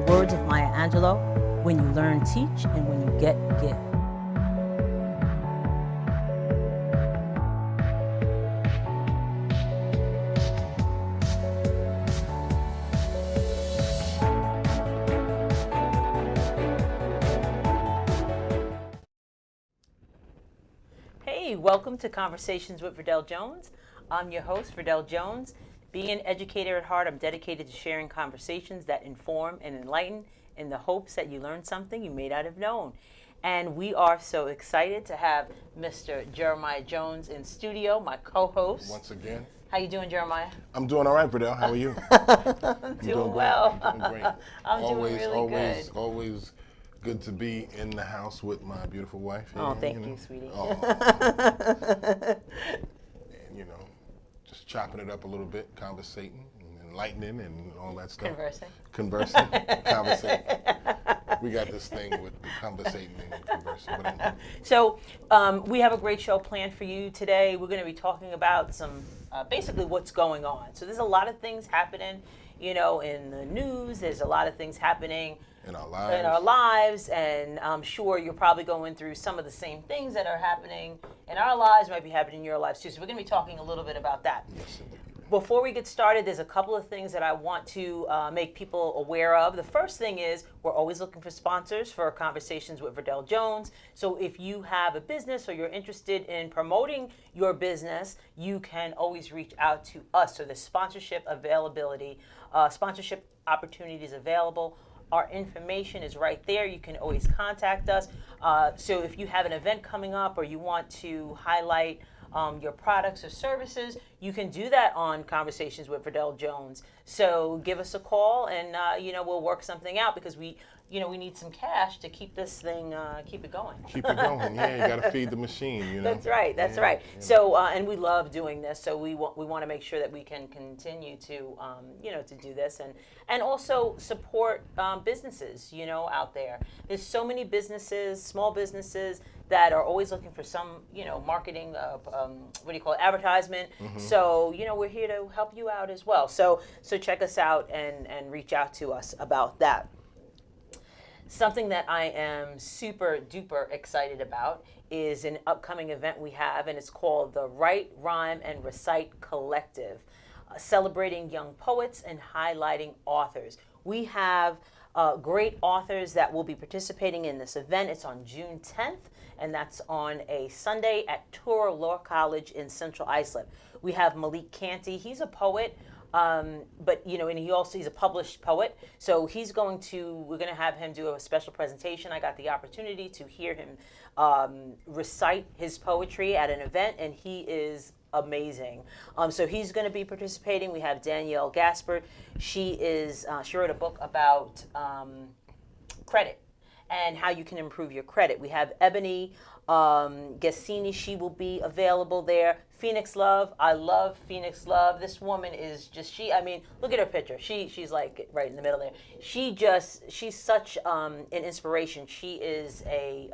words of Maya Angelou, when you learn, teach, and when you get, give. Hey, welcome to Conversations with Verdel Jones. I'm your host, Verdel Jones. Being an educator at heart, I'm dedicated to sharing conversations that inform and enlighten in the hopes that you learn something you may not have known. And we are so excited to have Mr. Jeremiah Jones in studio, my co-host. Once again. How you doing, Jeremiah? I'm doing all right, Verdel. How are you? I'm doing well. I'm doing great. I'm doing really good. Always good to be in the house with my beautiful wife. Oh, thank you, sweetie. And, just chopping it up a little bit, conversating, and enlightening, and all that stuff. Conversing, conversating. We got this thing with conversating and conversing. But anyway. So we have a great show planned for you today. We're going to be talking about some, basically what's going on. So there's a lot of things happening, in the news. There's a lot of things happening in our lives, and I'm sure you're probably going through some of the same things that are happening in our lives, might be happening in your lives too. So we're going to be talking a little bit about that. Yes, indeed. Before we get started, there's a couple of things that I want to make people aware of. The first thing is we're always looking for sponsors for Conversations with Verdel Jones. So if you have a business or you're interested in promoting your business, you can always reach out to us. So the sponsorship availability, sponsorship opportunities available. Our information is right there. You can always contact us. So if you have an event coming up or you want to highlight your products or services, you can do that on Conversations with Verdel Jones. So give us a call and we'll work something out because we need some cash to keep this thing, keep it going. Keep it going, yeah. You got to feed the machine, That's right. That's right. Yeah. So and we love doing this. So we want to make sure that we can continue to to do this and also support businesses out there. There's so many businesses, small businesses that are always looking for some marketing, advertisement. Mm-hmm. So we're here to help you out as well. So check us out and reach out to us about that. Something that I am super duper excited about is an upcoming event we have, and it's called the Write, Rhyme, and Recite Collective, celebrating young poets and highlighting authors. We have great authors that will be participating in this event. It's on June 10th, and that's on a Sunday at Touro Law College in Central Islip. We have Malik Canty. He's a poet. But and he's a published poet, so we're going to have him do a special presentation. I got the opportunity to hear him recite his poetry at an event, and he is amazing. So he's going to be participating. We have Danielle Gaspard. She wrote a book about credit and how you can improve your credit. We have Ebony Gassini. She will be available there. Phoenix Love. I love Phoenix Love. This woman is just, look at her picture. She's like right in the middle there. She's such an inspiration. She is a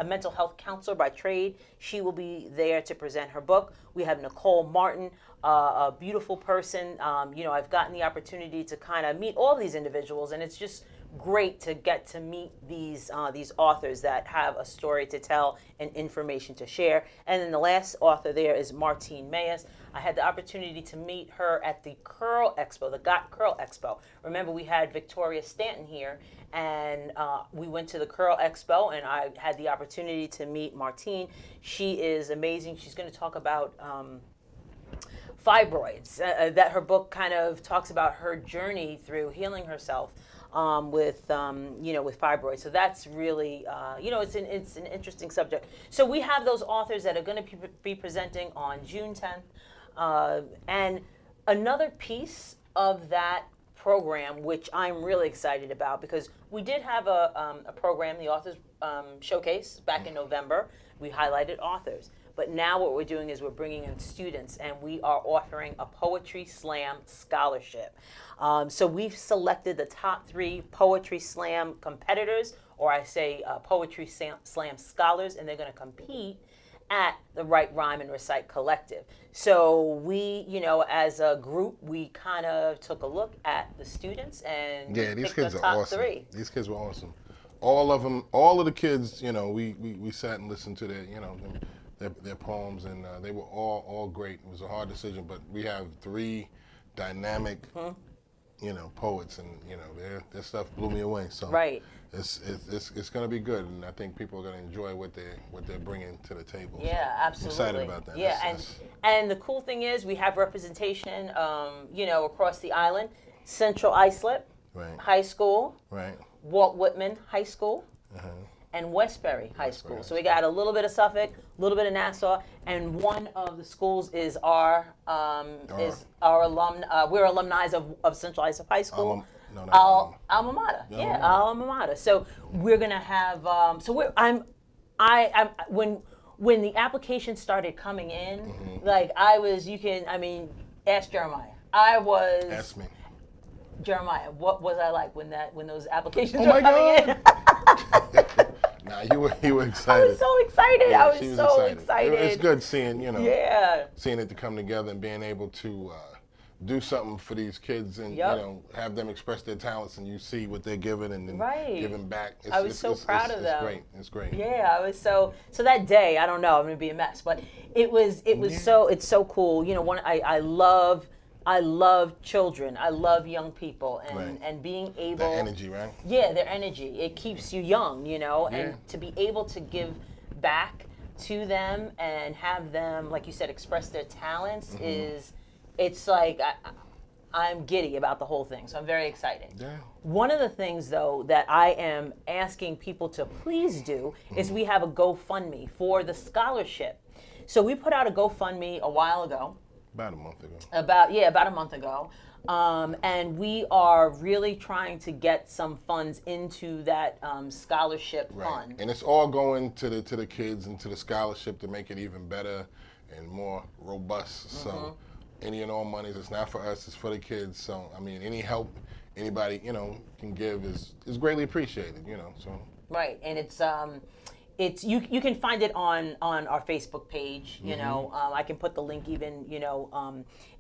mental health counselor by trade. She will be there to present her book. We have Nicole Martin, a beautiful person. I've gotten the opportunity to kind of meet all these individuals, and it's just great to get to meet these authors that have a story to tell and information to share. And then the last author there is Martine Mayes. I had the opportunity to meet her at the Curl Expo, the Got Curl Expo. Remember, we had Victoria Stanton here, and we went to the Curl Expo, and I had the opportunity to meet Martine. She is amazing. She's going to talk about fibroids. That her book kind of talks about her journey through healing herself with fibroids. So that's really, it's an interesting subject. So we have those authors that are going to be presenting on June 10th. And another piece of that program, which I'm really excited about, because we did have a program, the Authors Showcase, back in November. We highlighted authors. But now what we're doing is we're bringing in students, and we are offering a Poetry Slam scholarship. So we've selected the top 3 Poetry Slam competitors, or I say Poetry Slam scholars, and they're going to compete at the Write, Rhyme, and Recite Collective. So we, as a group, we kind of took a look at the students and these kids the are top awesome. 3. These kids were awesome. All of them, all of the kids, we sat and listened to their poems, and they were all great. It was a hard decision, but we have 3 dynamic, poets, and their stuff blew me away. So right. It's going to be good, and I think people are going to enjoy what they're bringing to the table. Yeah, so absolutely. I'm excited about that. Yeah, and the cool thing is we have representation, across the island. Central Islip right. High School, right. Walt Whitman High School, and Westbury High School. So we got a little bit of Suffolk, a little bit of Nassau, and one of the schools is our alum. We're alumni of Central Islip High School. Alma mater. Yeah, alma mater. So we're gonna have. When the application started coming in, ask Jeremiah. Ask me. Jeremiah, what was I like when those applications were coming in? Nah, you were excited. I was so excited. Yeah, I was so excited. It's good seeing seeing it to come together and being able to do something for these kids and have them express their talents, and you see what they're giving and then giving back. I was so proud of them. It's great. Yeah, I was so that day. I don't know. I'm gonna be a mess, but it's so cool. I love children. I love young people, and being able. Their energy, right? Yeah, their energy. It keeps you young, and to be able to give back to them and have them, like you said, express their talents it's like I'm giddy about the whole thing. So I'm very excited. Yeah. One of the things, though, that I am asking people to please do is we have a GoFundMe for the scholarship. So we put out a GoFundMe a while ago. About a month ago. About a month ago. And we are really trying to get some funds into that scholarship fund. And it's all going to the kids and to the scholarship to make it even better and more robust. So any and all monies, it's not for us, it's for the kids. So any help anybody can give is greatly appreciated. So right, and it's you can find it on our Facebook page. I can put the link even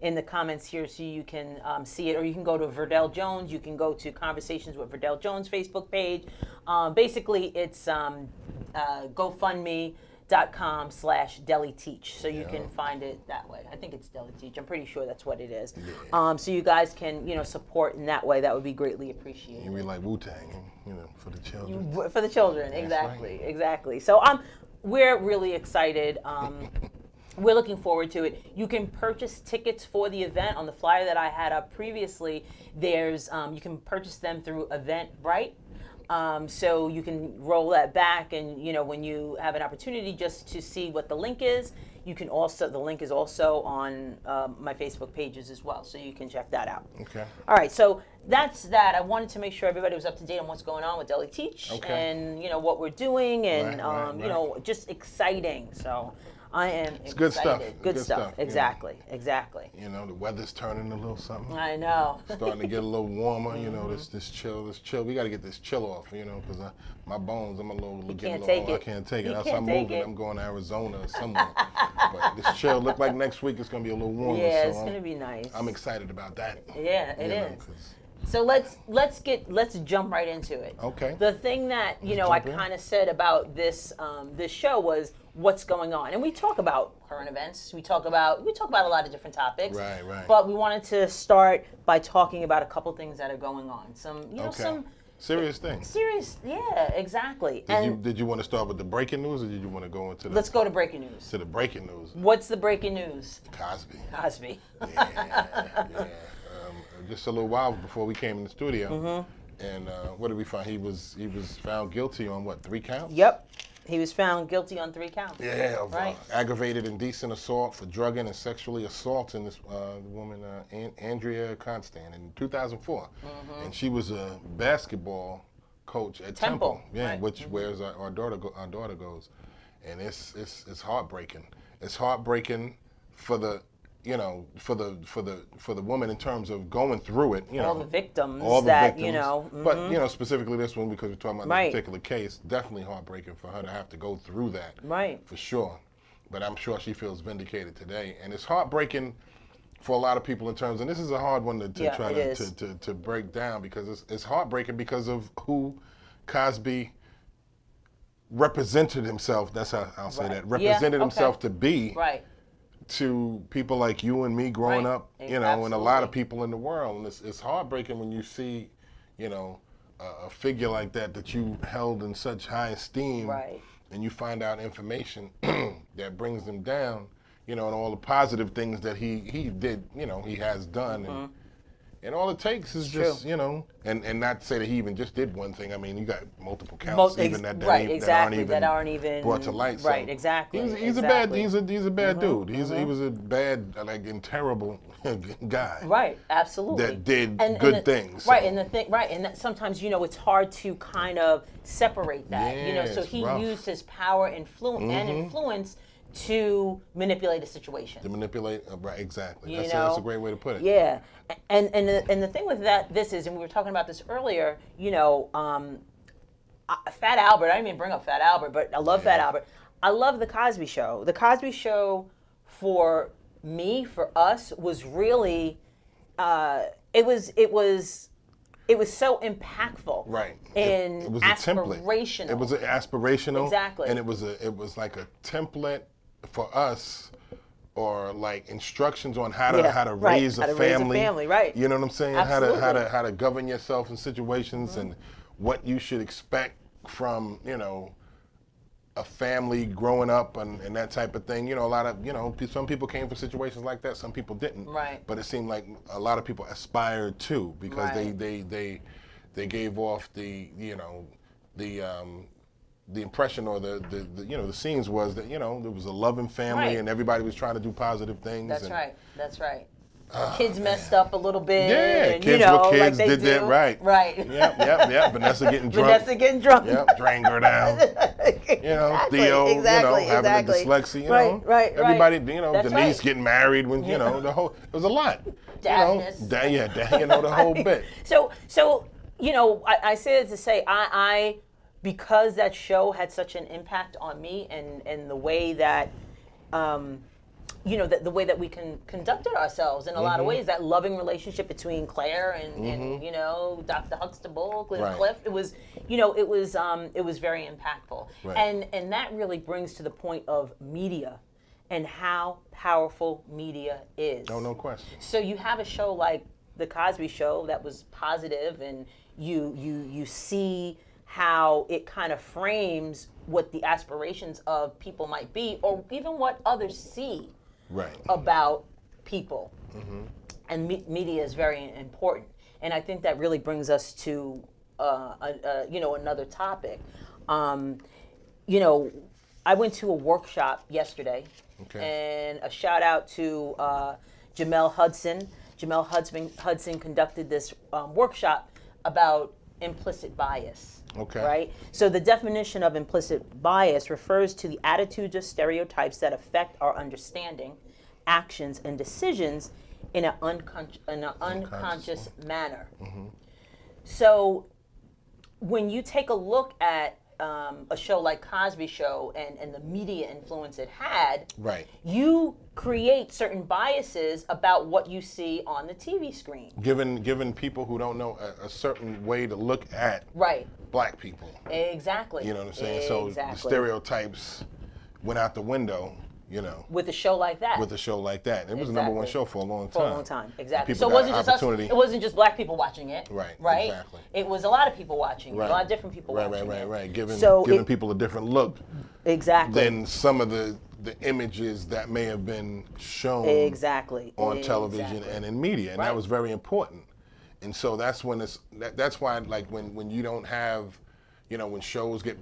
in the comments here so you can see it, or you can go to Verdel Jones. You can go to Conversations with Verdel Jones Facebook page. Basically, it's GoFundMe.com/DeliTeach. So you can find it that way. I think it's DeliTeach. I'm pretty sure that's what it is. Yeah. So you guys can support in that way. That would be greatly appreciated. You mean like Wu-Tang, for the children. For the children, exactly, exactly. So we're really excited. We're looking forward to it. You can purchase tickets for the event on the flyer that I had up previously. There's you can purchase them through Eventbrite. So you can roll that back, and when you have an opportunity just to see what the link is, you can also, the link is also on my Facebook pages as well, so you can check that out. Okay. All right, so that's that. I wanted to make sure everybody was up to date on what's going on with DeliTeach and what we're doing, and just exciting. So I am excited. Good stuff. Good stuff. Exactly. Exactly. The weather's turning a little something. I know. Starting to get a little warmer. This chill. We got to get this chill off. Because my bones, I'm a little getting a little old. I can't take it. I'm moving. I'm going to Arizona or somewhere. But this chill look like next week it's gonna be a little warmer. Yeah, so it's gonna be nice. I'm excited about that. Yeah, it is. So let's jump right into it. Okay. The thing that I kind of said about this this show was what's going on, and we talk about current events. We talk about a lot of different topics. Right. But we wanted to start by talking about a couple things that are going on. Some serious things. Serious, yeah, exactly. Did you want to start with the breaking news, or did you want to go into Let's go to breaking news. To the breaking news. What's the breaking news? Cosby. Yeah. Just a little while before we came in the studio, and what did we find? He was found guilty on what, 3 counts? Yep. He was found guilty on 3 counts. Yeah, of aggravated indecent assault for drugging and sexually assaulting this woman, Andrea Constant, in 2004. And she was a basketball coach at Temple. Yeah, which where's our daughter goes. And it's heartbreaking. It's heartbreaking for the for the woman in terms of going through it, all the victims, but specifically this one, because we're talking about this particular case, definitely heartbreaking for her to have to go through that, for sure. but I'm sure she feels vindicated today. And it's heartbreaking for a lot of people in terms, and this is a hard one to try to break down, because it's heartbreaking because of who Cosby represented himself. That's how I'll say that. Represented himself to be to people like you and me growing up, you know, and a lot of people in the world. And it's heartbreaking when you see, you know, a figure like that you held in such high esteem, and you find out information that brings them down, you know, and all the positive things that he did, you know, he has done. And all it takes is just, you know, and not to say that he even just did one thing. I mean, you got multiple counts even that aren't even brought to light. So he's a bad dude. He was a bad, like, and terrible guy. Right, absolutely. That did good things. Right, and and that sometimes, you know, it's hard to kind of separate that. Yeah, you know, so he used his power and influence to manipulate a situation. To manipulate, right? Exactly. That's a great way to put it. Yeah, and the thing with that, and we were talking about this earlier. You know, Fat Albert. I didn't even bring up Fat Albert, but I love Fat Albert. I love the Cosby Show. The Cosby Show, for me, for us, was really, it was so impactful. Right. And it was aspirational. A template. It was aspirational. Exactly. And it was like a template for us, or like instructions on how to raise a family. Right. You know what I'm saying? Absolutely. How to govern yourself in situations, and what you should expect from, you know, a family growing up and that type of thing. You know, a lot of, you know, some people came from situations like that, some people didn't. Right. But it seemed like a lot of people aspired to, because they gave off the, you know, the impression, or the you know, the scenes was that, you know, there was a loving family and everybody was trying to do positive things. That's right. Kids messed up a little bit. Yeah, and, kids you know, were kids, like did that right. Right. Yep. Vanessa getting drunk. Yep, dragging her down. You know, Theo, you know, having a dyslexia, you know. Right. Everybody, you know, That's Denise getting married when, you know, it was a lot. Dadness. You know, the whole bit. So, you know, I say it to say, I because that show had such an impact on me, and the way that, you know, the way that we conducted ourselves in a lot of ways, that loving relationship between Claire and you know, Dr. Huxtable, Cliff, it was, you know, it was very impactful. And that really brings to the point of media and how powerful media is. Oh, no question. So you have a show like The Cosby Show that was positive, and you see how it kind of frames what the aspirations of people might be, or even what others see about people. And media is very important. And I think that really brings us to you know, another topic. You know, I went to a workshop yesterday, and a shout out to Jamel Hudson. Jamel Hudson conducted this workshop about implicit bias. Right? So the definition of implicit bias refers to the attitudes or stereotypes that affect our understanding, actions, and decisions in an unconscious manner. So when you take a look at a show like Cosby Show and the media influence it had, you create certain biases about what you see on the TV screen. Given people who don't know a certain way to look at black people. Exactly. You know what I'm saying? So the stereotypes went out the window, you know. With a show like that. It was the number one show for a long time. Exactly. So it wasn't just us, it wasn't just black people watching it. Right? Exactly. It was a lot of people watching it, a lot of different people watching it. Right. Giving people a different look. Exactly. Than some of the images that may have been shown on television and in media. And that was very important. And so that's when that's why, like, when you don't have, you know, when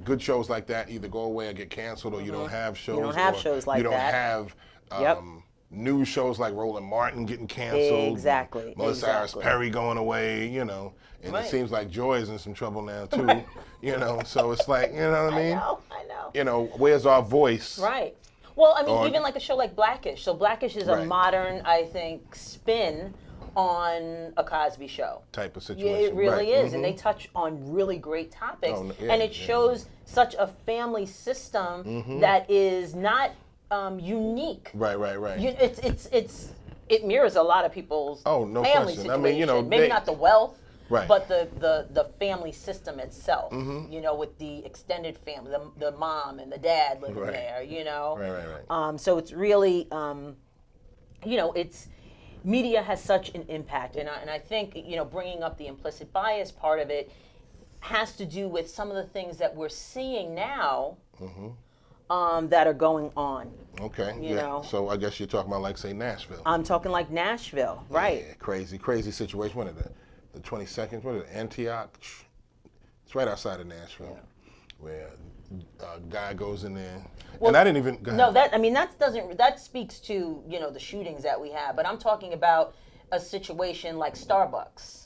good shows like that either go away or get canceled, or you don't have shows. You don't have shows like that. You don't have news shows like Roland Martin getting canceled. Exactly. Melissa Harris Perry going away, you know. And it seems like Joy is in some trouble now too. You know, so it's like, you know what I mean? I know. You know, where's our voice? Right. Well, I mean, even like a show like Blackish. So Blackish is a modern, I think, spin on a Cosby Show type of situation. Yeah, it really is, and they touch on really great topics, and it shows such a family system that is not unique. Right. It mirrors a lot of people's No family question. situation. I mean, maybe not the wealth, right. but the family system itself. With the extended family, the mom and the dad living Right. there. Right. So it's really, it's media has such an impact, and I think bringing up the implicit bias part of it has to do with some of the things that we're seeing now. That are going on. Okay. You know. So I guess you're talking about, like, say, Nashville. I'm talking like Nashville, right? Yeah, crazy situation. What is it? The 22nd? What is it? Antioch? It's right outside of Nashville, where a guy goes in there. Well, and I didn't even. Go no, ahead. that speaks to the shootings that we have. But I'm talking about a situation like Starbucks.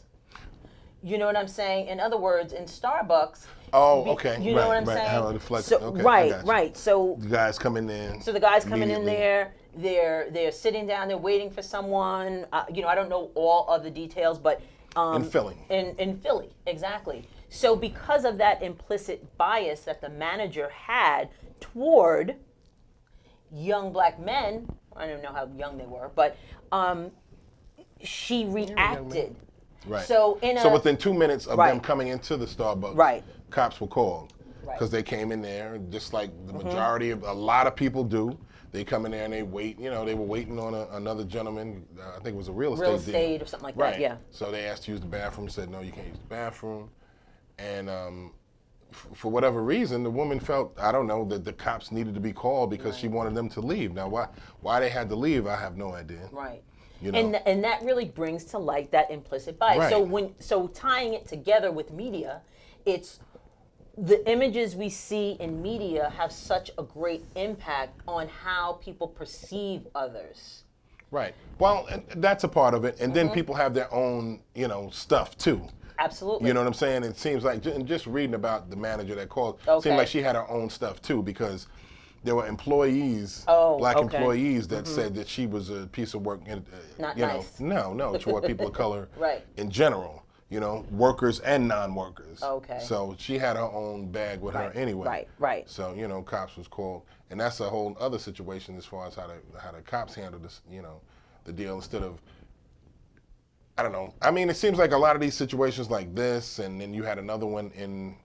You know what I'm saying? In other words, in Starbucks. Oh, okay. You know what I'm saying? How it reflects. So, okay, right. So the guys come in there. So the guys coming in immediately. there, they're sitting down, they're waiting for someone. I don't know all of the details, but In Philly. In Philly, exactly. So because of that implicit bias that the manager had toward young black men, I don't know how young they were, but she reacted. Right. So within 2 minutes of them coming into the Starbucks, cops were called because they came in there just like the majority of a lot of people do. They come in there and they wait. They were waiting on another gentleman. I think it was a real estate deal. or something like Right. that. Yeah. So they asked to use the bathroom. Said no, you can't use the bathroom. And for whatever reason, the woman felt, I don't know, that the cops needed to be called because she wanted them to leave. Now, why they had to leave, I have no idea. Right. You know? And that really brings to light that implicit bias. Right. So tying it together with media, it's the images we see in media have such a great impact on how people perceive others. Right. Well, and that's a part of it. And then people have their own, stuff too. Absolutely. You know what I'm saying? It seems like, just reading about the manager that called, Okay. seemed like she had her own stuff too, because there were employees, black okay. employees that said that she was a piece of work. Not you nice. know, no, toward people of color Right. in general. Workers and non-workers. Okay. So she had her own bag with her anyway. Right. So cops was called, and that's a whole other situation as far as how the cops handle this, the deal instead of. I don't know. I mean, it seems like a lot of these situations like this, and then you had another one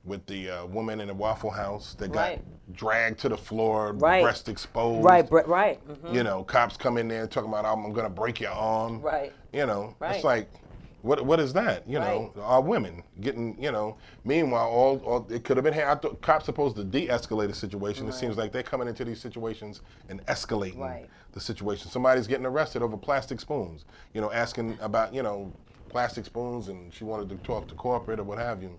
with the woman in the Waffle House that got dragged to the floor, breast exposed. Right. Cops come in there talking about, I'm going to break your arm. Right. It's like, what is that? Are women getting, meanwhile, all it could have been, I thought cops supposed to de-escalate a situation. It seems like they're coming into these situations and escalating the situation. Somebody's getting arrested over plastic spoons, asking about, plastic spoons, and she wanted to talk to corporate or what have you.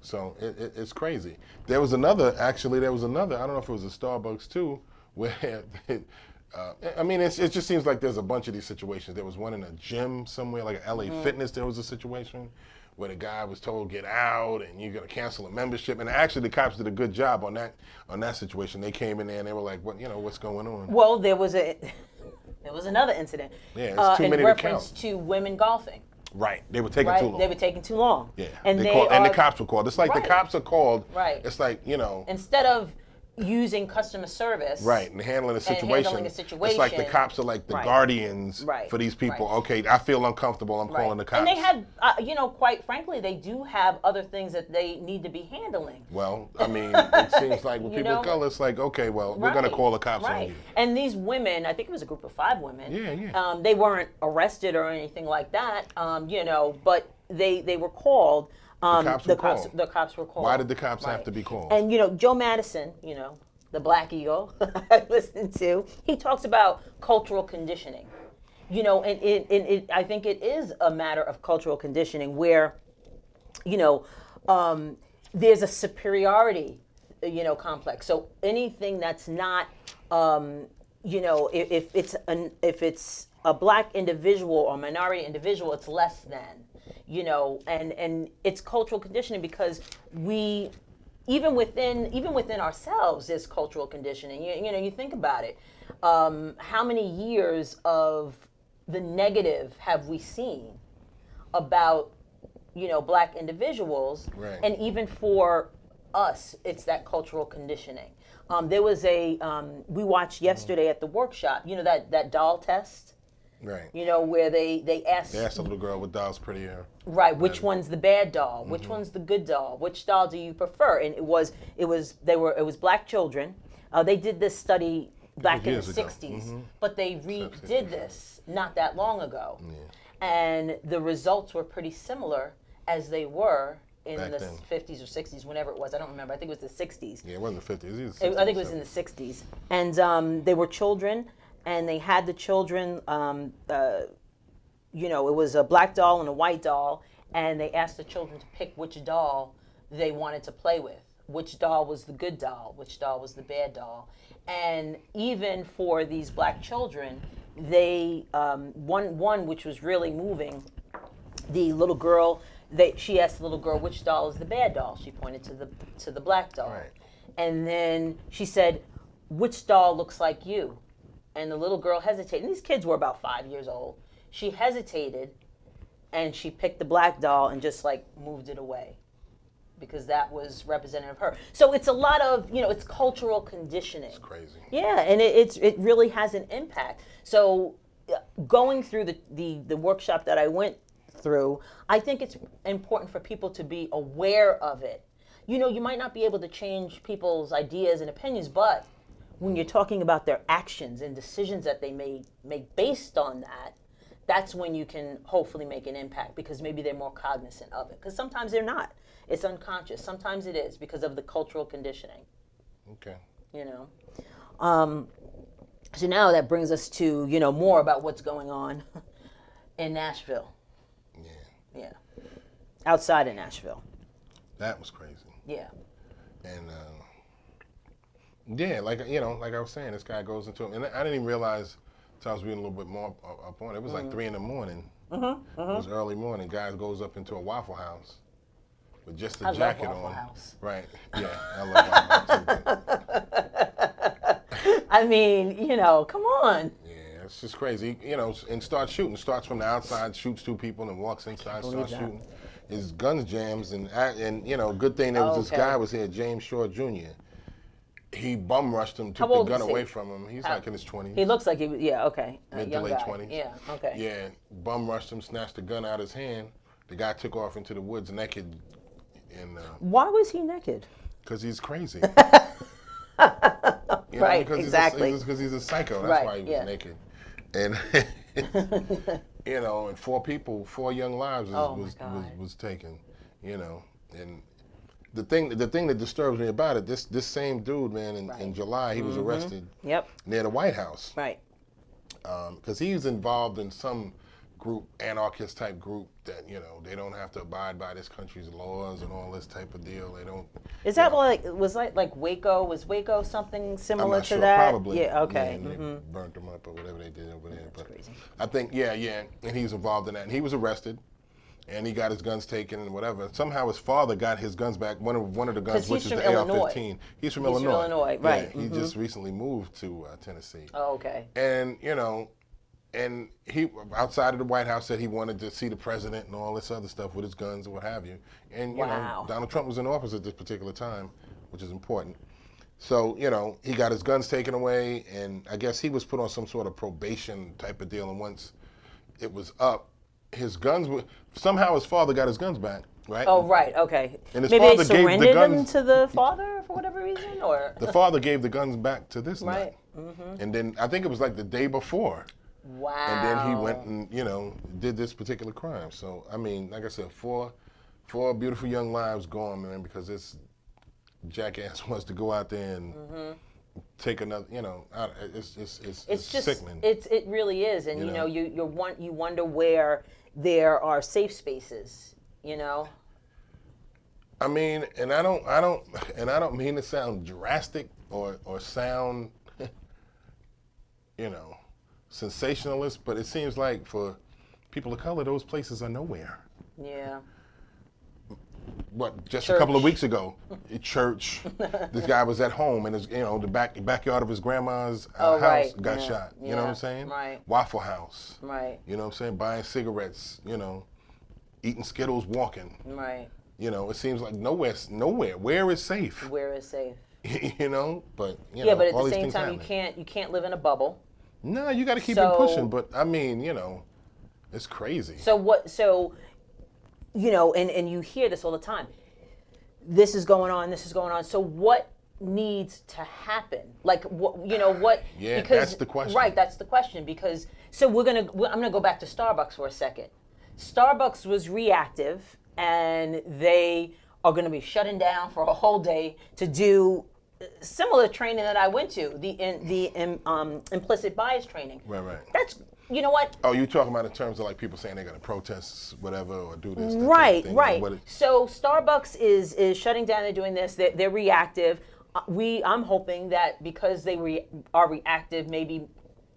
So it's crazy. There was another, I don't know if it was a Starbucks too, where it just seems like there's a bunch of these situations. There was one in a gym somewhere, like a LA Fitness. There was a situation where the guy was told, get out, and you're gonna cancel a membership. And actually, the cops did a good job on that situation. They came in there and they were like, what's going on? Well, there was another incident. Yeah, it's too many in to reference count. to women golfing. Right, they were taking too long. They were taking too long. Yeah, and and the cops were called. It's like the Right. cops are called. Right. It's like instead of using customer service. Right, and handling a situation. It's like the cops are like the guardians for these people. Right. Okay, I feel uncomfortable. I'm calling the cops. And they have, quite frankly, they do have other things that they need to be handling. Well, I mean, it seems like with people of color, it's like, okay, well, we're going to call the cops on you. And these women, I think it was a group of 5 women. Yeah. They weren't arrested or anything like that, but they were called. The cops were called. Why did the cops have to be called? And Joe Madison, the Black Eagle I listened to, he talks about cultural conditioning. And I think it is a matter of cultural conditioning where, there's a superiority, complex. So anything that's not, if it's a black individual or minority individual, it's less than. And it's cultural conditioning because even within ourselves there's cultural conditioning. You think about it. How many years of the negative have we seen about black individuals, right. and even for us, it's that cultural conditioning. There was we watched yesterday at the workshop, that doll test, Right. where they They asked, asked the little girl what doll's prettier. right, which one's the bad doll, which one's the good doll, which doll do you prefer? And it was black children. They did this study back in the Years ago. 60s, but they redid 60s. this not that long ago. Yeah. And the results were pretty similar as they were in Back the then. 50s or 60s, whenever it was. I don't remember. I think it was the 60s. Yeah, it wasn't the 50s. It was I think it was in the 60s. And they were children, and they had the children, it was a black doll and a white doll, and they asked the children to pick which doll they wanted to play with. Which doll was the good doll, which doll was the bad doll. And even for these black children, they, one which was really moving, the little girl, she asked the little girl, which doll is the bad doll? She pointed to the black doll. Right. And then she said, which doll looks like you? And the little girl hesitated. And these kids were about 5 years old. She hesitated, and she picked the black doll and just like moved it away, because that was representative of her. So it's a lot of, it's cultural conditioning. It's crazy. Yeah, and it really has an impact. So going through the workshop that I went through, I think it's important for people to be aware of it. You might not be able to change people's ideas and opinions, but when you're talking about their actions and decisions that they may make based on that, that's when you can hopefully make an impact, because maybe they're more cognizant of it. Because sometimes they're not. It's unconscious. Sometimes it is because of the cultural conditioning. Okay. So now that brings us to, more about what's going on in Nashville. Yeah. Yeah. Outside of Nashville. That was crazy. Yeah. And like I was saying, this guy goes into it, and I didn't even realize until I was reading a little bit more up on it. It was like 3 a.m. It was early morning. Guy goes up into a Waffle House with just a jacket love Waffle on. House. Right. Yeah, I love Waffle House too. I mean, come on. Yeah, it's just crazy. And starts shooting. Starts from the outside, shoots 2 people, and walks inside, starts shooting. His guns jams, and good thing there was this guy was here, James Shaw Jr. He bum rushed him, took the gun away from him. He's like in his 20s. He looks like he was, okay. Mid to late 20s. Yeah, okay. Yeah, bum rushed him, snatched the gun out of his hand. The guy took off into the woods naked. Why was he naked? Because he's crazy. Right, because exactly. Because he's a psycho. That's why he was naked. And and 4 young lives was taken. And the thing that disturbs me about it, this same dude, man, in July he was arrested. Yep. Near the White House. Right. Because he's involved in some group, anarchist type group that they don't have to abide by this country's laws and all this type of deal. They don't. Is that like Waco? Was Waco something similar I'm not to sure, that? Probably. Yeah. Okay. Yeah, and they burnt them up or whatever they did over there. That's crazy. I think yeah, and he's involved in that. And he was arrested, and he got his guns taken and whatever. Somehow his father got his guns back. One of the guns, which is the AR-15. He's from Illinois. Illinois, right? Yeah, he just recently moved to Tennessee. Oh, okay. And and he, outside of the White House, said he wanted to see the president and all this other stuff with his guns and what have you. And, Donald Trump was in office at this particular time, which is important. So, he got his guns taken away, and I guess he was put on some sort of probation type of deal. And once it was up, his guns were, somehow his father got his guns back, right? Oh, right, okay. And his Maybe father they surrendered gave the guns, them to the father for whatever reason, or? The father gave the guns back to this Right. nut. And then, I think it was like the day before. Wow. And then he went and, did this particular crime. So, I mean, like I said, four beautiful young lives gone, man, because this jackass wants to go out there and take another, it's just sickening. It really is. And, you wonder where there are safe spaces, I mean, and I don't mean to sound drastic or sound, sensationalist, but it seems like for people of color, those places are nowhere. Yeah. What, just Church. a couple of weeks ago, at church, this guy was at home and his, the backyard of his grandma's house got shot. You know what I'm saying? Right. Waffle House. Right. You know what I'm saying? Buying cigarettes, eating Skittles, walking. Right. you know, it seems like nowhere. Where is safe? Where is safe? You know, but you Yeah, know, but at all the these same things time, happen. you can't live in a bubble. No, you got to keep it So- pushing. But I mean, you know, it's crazy. So what? So, you know, and you hear this all the time. This is going on. This is going on. So what needs to happen? Like what? You know what? Yeah, that's the question. Right, that's the question. Because so I'm gonna go back to Starbucks for a second. Starbucks was reactive, and they are going to be shutting down for a whole day to do similar training that I went to, the implicit bias training. Right. That's, you know what? Oh, you talking about in terms of like people saying they're going to protest whatever or do this? that type of Right, thing, right. what So Starbucks is shutting down. They're doing this. They're reactive. I'm hoping that because they are reactive, maybe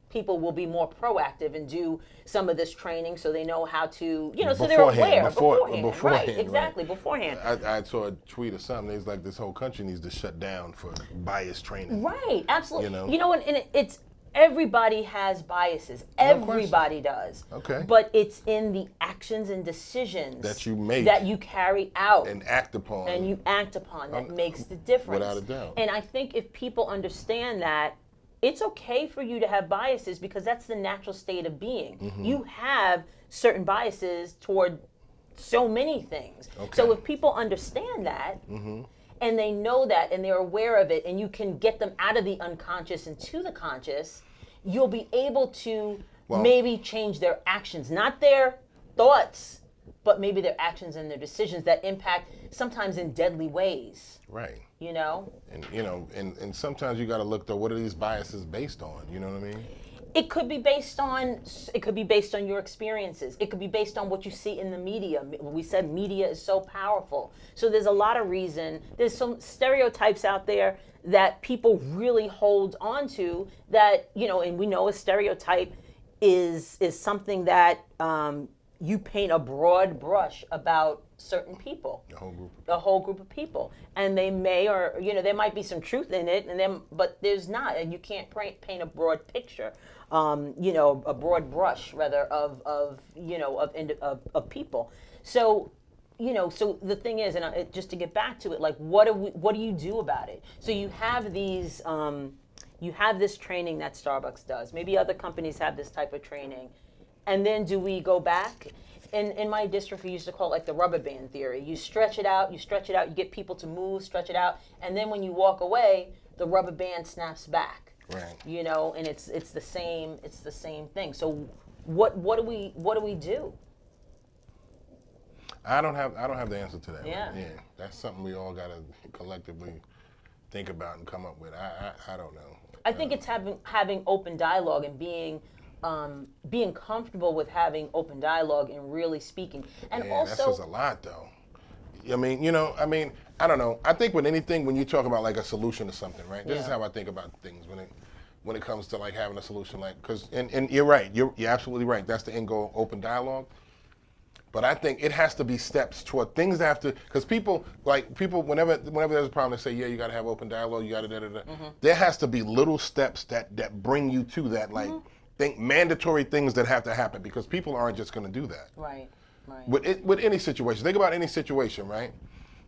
people will be more proactive and do some of this training so they know how to, you know, so they're aware beforehand. Right, exactly, beforehand. I saw a tweet or something. It's like this whole country needs to shut down for bias training. Right, absolutely. You know? And it's everybody has biases. Everybody does. Okay. But it's in the actions and decisions That you make. that you carry out. And act upon. That makes the difference. Without a doubt. And I think if people understand that, it's okay for you to have biases because that's the natural state of being. Mm-hmm. You have certain biases toward so many things. Okay. So if people understand that, and they know that and they're aware of it, and you can get them out of the unconscious into the conscious, you'll be able to maybe change their actions, not their thoughts, but maybe their actions and their decisions that impact sometimes in deadly ways. Right. You know? And you know, and sometimes you got to look though. What are these biases based on? You know what I mean? It could be based on your experiences. It could be based on what you see in the media. We said media is so powerful. So there's a lot of reason. There's some stereotypes out there that people really hold on to that, you know, and we know a stereotype is something that you paint a broad brush about certain people. A whole group of people. And they may, or, you know, there might be some truth in it, but there's not. And you can't paint a broad picture, you know, a broad brush, rather, of people. So, you know, so the thing is, and just to get back to it, like, what do you do about it? So you have these, you have this training that Starbucks does. Maybe other companies have this type of training. And then do we go back? In my district, we used to call it like the rubber band theory. You stretch it out, you get people to move, stretch it out, and then when you walk away, the rubber band snaps back. Right. You know, and it's the same thing. So what do we do? I don't have the answer to that. Yeah. Yeah. That's something we all got to collectively think about and come up with. I don't know. I think it's having open dialogue and being comfortable with having open dialogue and really speaking. And Yeah, also, that's just a lot, though. I mean, you know, I don't know. I think with anything, when you talk about like a solution to something, right? This is how I think about things when it comes to like having a solution, like, because and you're right, you're absolutely right. That's the end goal, open dialogue. But I think it has to be steps toward things that have to, because people, whenever there's a problem, they say, yeah, you got to have open dialogue, you got to da-da-da. There has to be little steps that bring you to that, like, mandatory things that have to happen, because people aren't just going to do that. Right. With any situation, think about any situation, right?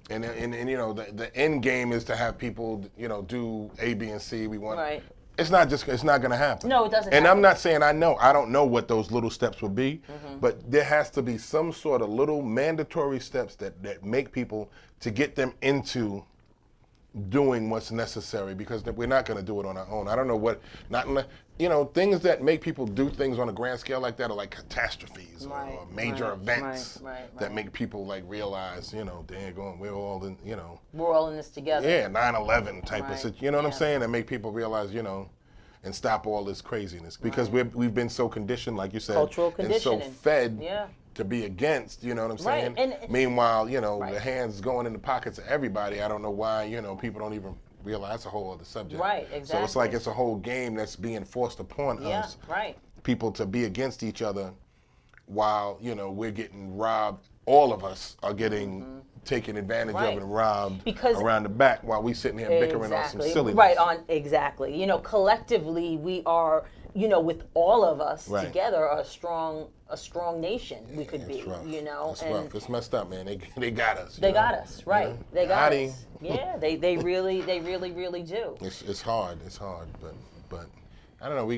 And you know, the end game is to have people, you know, do A, B, and C. We want. Right. It's not going to happen. No, it doesn't And happen. I'm not saying I don't know what those little steps would be, but there has to be some sort of little mandatory steps that make people, to get them into doing what's necessary, because we're not going to do it on our own. I don't know you know, things that make people do things on a grand scale like that are like catastrophes or major events that make people like realize, you know, we're all in, you know. We're all in this together. Yeah, 9/11 type of situation, you know what I'm Yeah. saying? And make people realize, you know, and stop all this craziness, because we've been so conditioned, like you said, Cultural and so conditioning. fed to be against, you know what I'm saying? And meanwhile, you know, the hands going in the pockets of everybody. I don't know why, you know, people don't even realize that's a whole other subject. Right, exactly. So it's like it's a whole game that's being forced upon us. Right. People to be against each other while, you know, we're getting robbed. All of us are getting taken advantage of and robbed around the back while we sitting here bickering on some silliness. Exactly. You know, collectively we are with all of us Right. together, a strong nation we could be. It's rough. And It's rough. It's messed up, man. They got us. they got us, right? They got Hottie. us. Yeah, they really do. It's hard. It's hard, but I don't know. We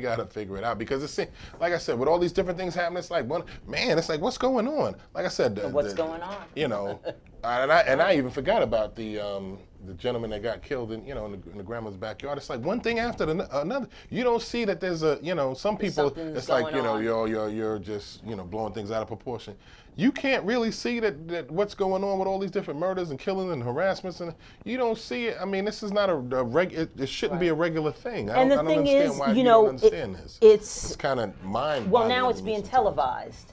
got to figure it out because it's like I said, with all these different things happening, it's like it's like what's going on? Like I said, What's going on? And I even forgot about the gentleman that got killed in the grandma's backyard. It's like one thing after another. You don't see that there's some people. Something's It's like going on. you're just blowing things out of proportion. You can't really see that what's going on with all these different murders and killings and harassments, and you don't see it. I mean, this is not it shouldn't be a regular thing. I don't understand why you don't understand this. It's kind of mind-boggling. well, now it's to me being sometimes. televised.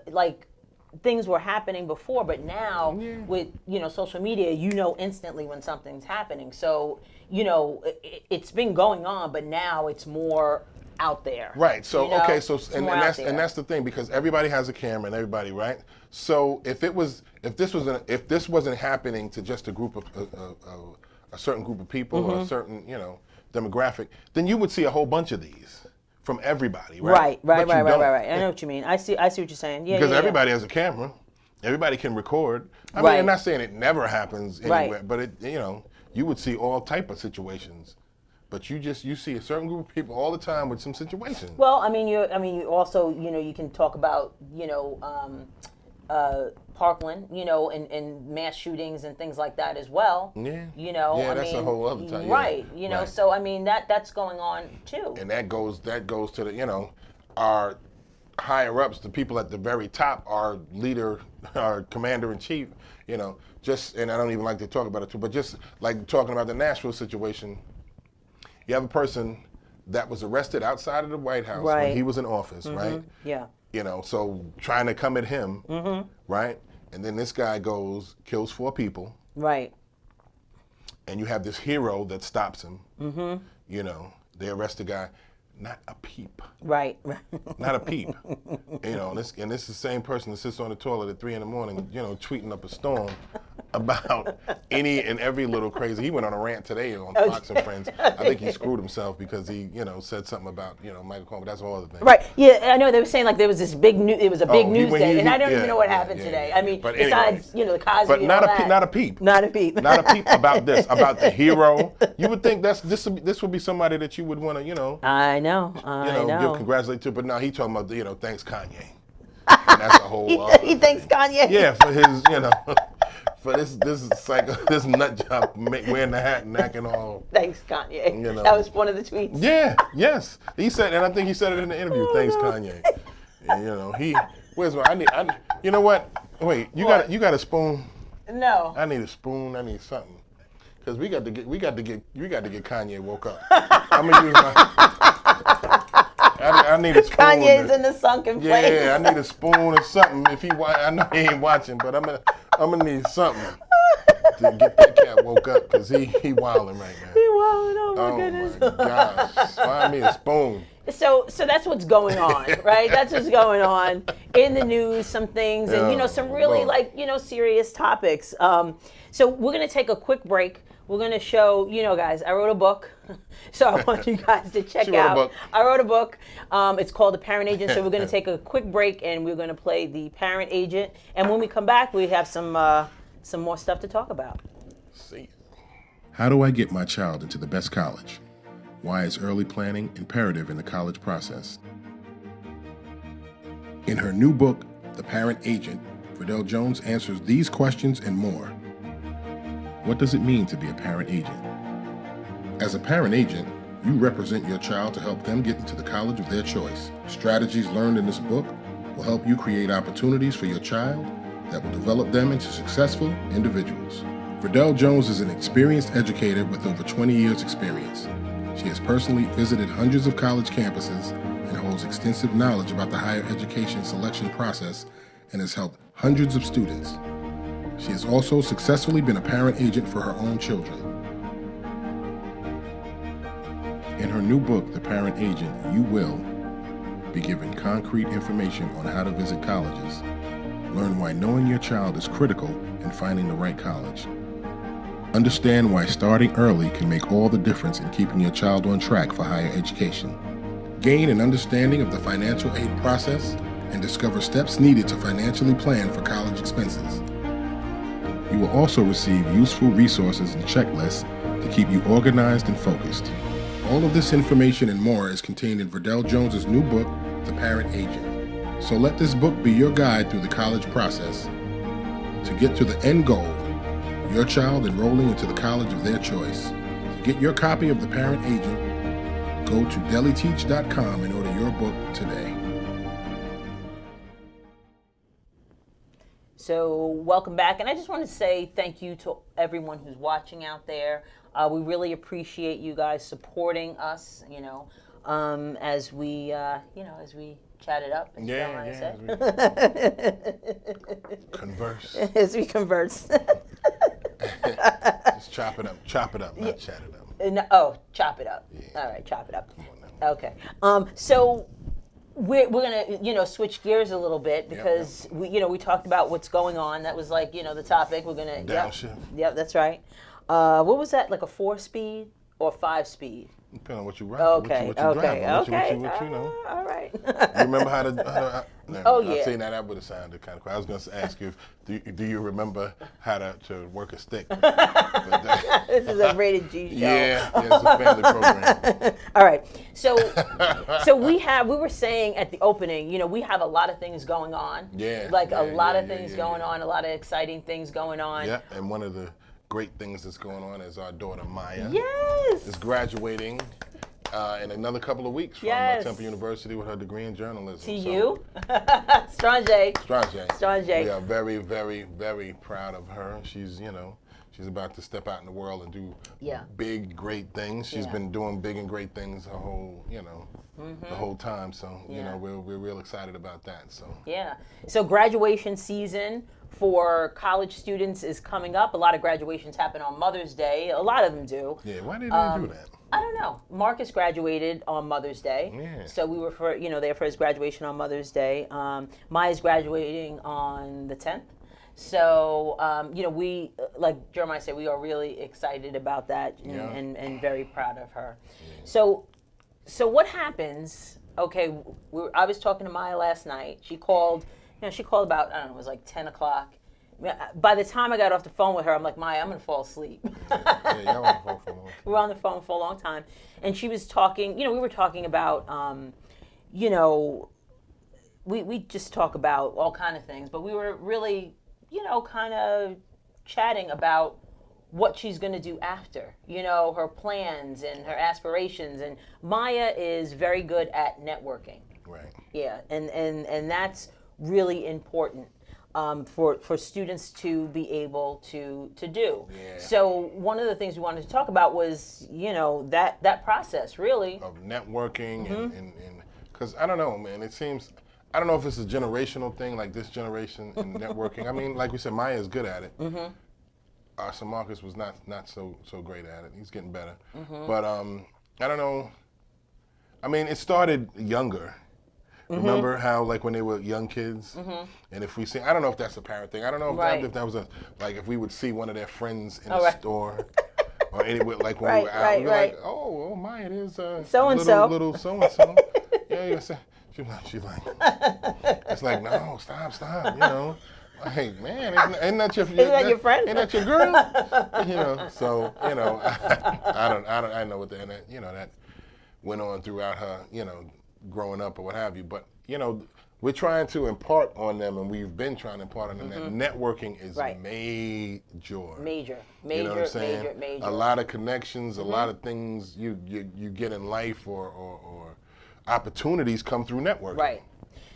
Like things were happening before, but now with social media, instantly when something's happening. So it's been going on, but now it's more out there. Right. So okay. So It's and more out there. that's the thing, because everybody has a camera and everybody, right? So if this wasn't happening to just a group of a certain group of people or a certain demographic, then you would see a whole bunch of these from everybody, right? Right. But you don't. I know what you mean. I see what you're saying. Yeah. Because yeah, everybody has a camera, everybody can record. I mean, Right. I'm not saying it never happens anywhere, Right. but you would see all type of situations. But you see a certain group of people all the time with some situations. Well, you also, you can talk about, Parkland, and mass shootings and things like that as well. Yeah. Yeah, that's a whole other time. Right. Yeah, right. So that's going on too. And that goes to the our higher ups, the people at the very top, our leader, our commander in chief. And I don't even like to talk about it too, but just like talking about the Nashville situation. You have a person that was arrested outside of the White House Right. when he was in office, right? Yeah. So trying to come at him, right? And then this guy kills 4 people, Right. and you have this hero that stops him. They arrest the guy, not a peep. Right. Not a peep. And this is the same person that sits on the toilet at 3 in the morning, tweeting up a storm about any and every little crazy. He went on a rant today on Fox and Friends. I think he screwed himself because he, said something about, Michael Cohen, but that's a whole other thing. Right. Yeah, I know they were saying like there was this big news. It was a big news when day, he- and I don't yeah, even know what yeah, happened yeah, today. yeah. I mean, But besides anyway. the Cosby But and not all a peep, that. not a peep. Not a peep. Not a peep about this, about the hero. You would think this would be somebody that you would want to, I know. give congratulate to, but now he talking about, thanks Kanye. And that's a whole He thanks Kanye. yeah, for his, for this psycho, this nut job wearing the hat and acting all. Thanks Kanye. You know. That was one of the tweets. Yeah, yes. He said, and I think he said it in the interview. Thanks, Kanye. And, where's my? You know what? Wait, you got a spoon? No. I need a spoon. I need something. Cause we got to get Kanye woke up. I'm gonna use my. I need a spoon. Kanye's in the sunken place. Yeah, I need a spoon or something. If I know he ain't watching, but I'm gonna need something to get that cat woke up, cause he wilding right now. He wilding, oh my goodness. My gosh, find me a spoon. So that's what's going on, right? That's what's going on in the news, some things, and Yeah, some really Lord. serious topics. So we're gonna take a quick break. We're gonna show, guys, I wrote a book, so I want you guys to check She wrote a out. book. I wrote a book. It's called The Parent Agent. So we're gonna take a quick break, and we're gonna play The Parent Agent. And when we come back, we have some more stuff to talk about. See. How do I get my child into the best college? Why is early planning imperative in the college process? In her new book, The Parent Agent, Verdel Jones answers these questions and more. What does it mean to be a parent agent? As a parent agent, you represent your child to help them get into the college of their choice. Strategies learned in this book will help you create opportunities for your child that will develop them into successful individuals. Verdel Jones is an experienced educator with over 20 years' experience. She has personally visited hundreds of college campuses and holds extensive knowledge about the higher education selection process and has helped hundreds of students. She has also successfully been a parent agent for her own children. In her new book, The Parent Agent, you will be given concrete information on how to visit colleges, learn why knowing your child is critical in finding the right college, Understand why starting early can make all the difference in keeping your child on track for higher education. Gain an understanding of the financial aid process and discover steps needed to financially plan for college expenses. You will also receive useful resources and checklists to keep you organized and focused. All of this information and more is contained in Verdel Jones's new book, The Parent Agent. So let this book be your guide through the college process to get to the end goal, your child enrolling into the college of their choice. To get your copy of The Parent Agent, go to deliteach.com and order your book today. So welcome back, and I just want to say thank you to everyone who's watching out there. We really appreciate you guys supporting us, as we chat it up. Converse. As we converse. Just chop it up, not chat it up. Chop it up. Yeah. All right, chop it up. Come on now. Okay. So we're gonna switch gears a little bit because we talked about what's going on. That was the topic. We're gonna Downshift. Yep, that's right. What was that? Like a 4-speed or 5-speed? Depending on what you run. Okay. What you drive, what you know. All right. You remember how to? Oh, I'm yeah. saying that would have sounded kind of cool. I was going to ask you, do you remember how to work a stick? This is a rated G show. Yeah, it's a family program. All right. So we were saying at the opening, we have a lot of things going on. Yeah. A lot of things going on, a lot of exciting things going on. Yeah, and one of the great things that's going on is our daughter Maya. Yes. Is graduating in another couple of weeks from Temple University with her degree in journalism. TU. Strong J. Strong J. We are very, very, very proud of her. She's about to step out in the world and do big, great things. She's been doing big and great things the whole time. So we're real excited about that. So graduation season for college students is coming up. A lot of graduations happen on Mother's Day. A lot of them do. Yeah, why did they do that? I don't know. Marcus graduated on Mother's Day. Yeah. So we were there for his graduation on Mother's Day. Maya's graduating on the 10th. So, we, like Jeremiah said, we are really excited about that and very proud of her. Yeah. So what happens, I was talking to Maya last night. She called about, I don't know, it was like 10 o'clock. By the time I got off the phone with her, I'm like, Maya, I'm going to fall asleep. Y'all on the phone for a long time. We were on the phone for a long time. And she was talking, we were talking about, we just talk about all kind of things, but we were really, kind of chatting about what she's going to do after, her plans and her aspirations. And Maya is very good at networking. Right. Yeah, and that's really important for students to be able to do. Yeah. So one of the things we wanted to talk about was, that process, really. Of networking and because I don't know, man, it seems, I don't know if it's a generational thing, like this generation and networking. I mean, like we said, Maya is good at it. Mm-hmm. So Marcus was not so great at it. He's getting better. Mm-hmm. But I don't know. I mean, it started younger. Mm-hmm. Remember how, when they were young kids, and if we see, I don't know if that's a parent thing. I don't know if that was if we would see one of their friends in the store, or anywhere, when we were out, we'd be like, oh, Maya, there's so-and-so. little so-and-so. Yeah. She's like, it's like, no, stop, Hey, man, isn't that your friend? Ain't that your girl? So, I know what that went on throughout her, growing up or what have you. But, we're trying to impart on them, and we've been trying to impart on them that networking is major. You know what I'm saying? Major. A lot of connections, a lot of things you get in life or opportunities come through networking. Right.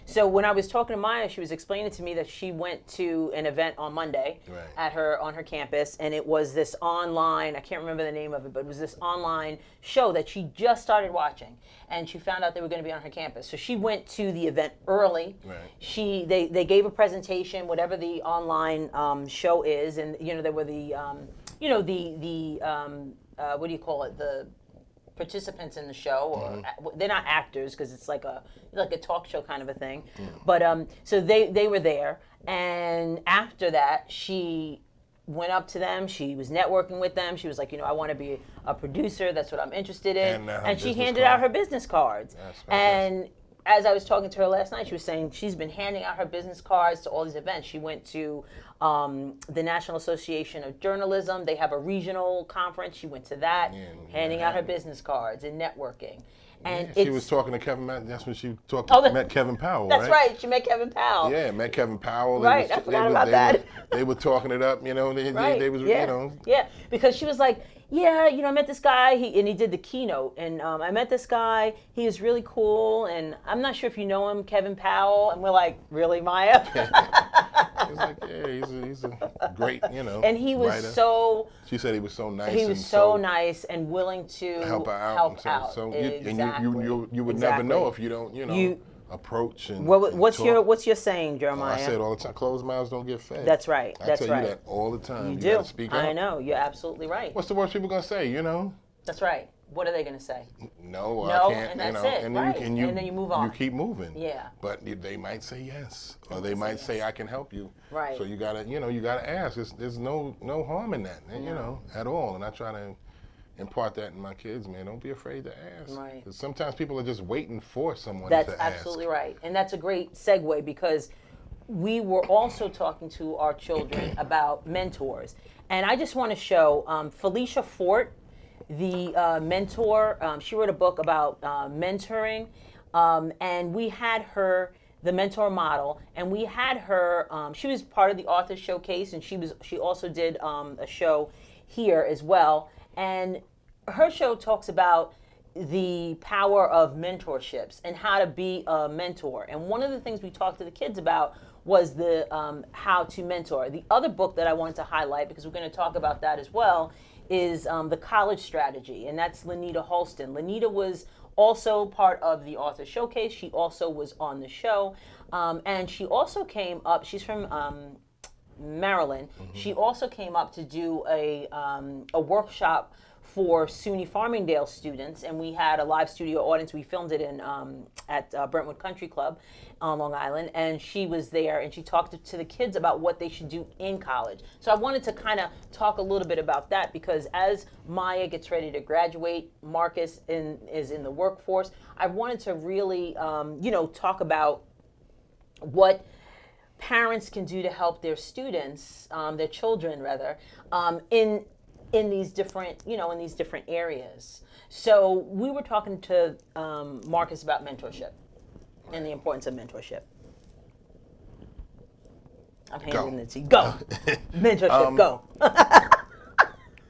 So when I was talking to Maya, she was explaining to me that she went to an event on Monday on her campus, and it was this online, I can't remember the name of it, but it was this online show that she just started watching, and she found out they were going to be on her campus. So she went to the event early. Right. They gave a presentation, whatever the online show is, and there were the what do you call it, the participants in the show, or they're not actors because it's like a talk show kind of a thing. But so they were there, and after that she went up to them. She was networking with them. She was like, I want to be a producer. That's what I'm interested in. And she handed out her business cards. And as I was talking to her last night, she was saying she's been handing out her business cards to all these events. She went to the National Association of Journalism. They have a regional conference. She went to that, handing out her business cards and networking. And she was talking to Kevin. That's when she met Kevin Powell. That's right. She met Kevin Powell. Yeah, met Kevin Powell. Right. I forgot about that. They were talking it up. They was. Yeah, because she was like, I met this guy. He did the keynote, and I met this guy. He is really cool, and I'm not sure if you know him, Kevin Powell. And we're like, really, Maya? He's like, he's a great, And he was writer. so. She said he was so nice. He was so nice and willing to help her out. So exactly. You would never know if you don't, approach and. What's your saying, Jeremiah? I say it all the time. Closed mouths don't get fed. That's right. I tell you that all the time. You do. Gotta speak up. I know. You're absolutely right. What's the worst people gonna say? That's right. What are they going to say? No, I can't. And that's it. And, right. and then you move on. You keep moving. Yeah. But they might say yes, or they might say I can help you. Right. So you gotta ask. There's no harm in that, at all. And I try to impart that in my kids, man. Don't be afraid to ask. Right. 'Cause sometimes people are just waiting for someone to ask. That's absolutely right. And that's a great segue because we were also talking to our children about mentors. And I just want to show Felicia Fort, the mentor. She wrote a book about mentoring. And we had her, the mentor model, and we had her, she was part of the author showcase, and she also did a show here as well. And her show talks about the power of mentorships and how to be a mentor. And one of the things we talked to the kids about was the how to mentor. The other book that I wanted to highlight, because we're going to talk about that as well, is The College Strategy, and that's Lenita Halston. Lenita was also part of the author showcase. She also was on the show, and she also came up. She's from Maryland. Mm-hmm. She also came up to do a workshop for SUNY Farmingdale students, and we had a live studio audience. We filmed it in at Brentwood Country Club on Long Island, and she was there, and she talked to the kids about what they should do in college. So I wanted to kind of talk a little bit about that, because as Maya gets ready to graduate, Marcus is in the workforce. I wanted to really, talk about what parents can do to help their students, their children rather, in these different, in these different areas. So we were talking to Marcus about mentorship and the importance of mentorship. I'm handing it to you. Go. Mentorship, go.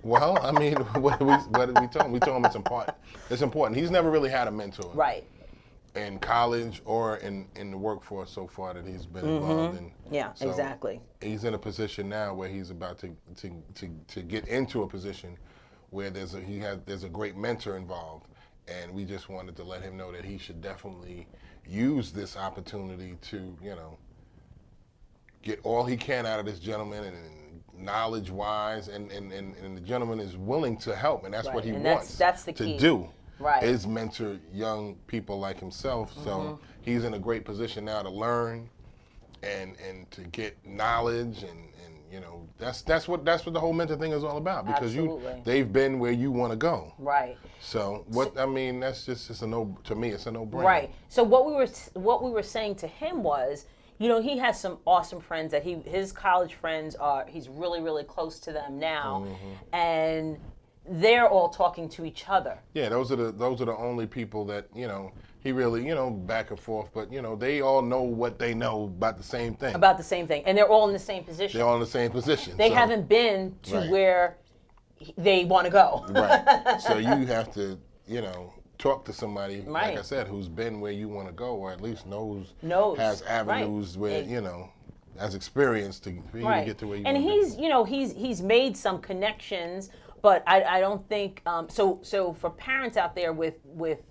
Well, I mean, what did we tell him? We told him it's important. It's important. He's never really had a mentor. Right. In college or in the workforce so far that he's been involved in. Yeah, so exactly. He's in a position now where he's about to get into a position where there's a great mentor involved, and we just wanted to let him know that he should definitely use this opportunity to get all he can out of this gentleman, and knowledge wise, and the gentleman is willing to help, and that's what he wants that's the key. to do. Right. Is mentor young people like himself. So he's in a great position now to learn and to get knowledge, and that's what the whole mentor thing is all about, because they've been where you want to go. Right. So that's just it's to me it's a no-brainer. Right. So what we were saying to him was, he has some awesome friends that his college friends he's really, really close to them now, and they're all talking to each other. Yeah, those are the only people that he really back and forth, but they all know what they know about the same thing. And they're all in the same position. They're all in the same position. They haven't been to where they want to go. Right. So you have to talk to somebody, like I said, who's been where you want to go, or at least knows has avenues where has experience to for you to get to where you want to go. And he's made some connections. But I don't think so. For parents out there with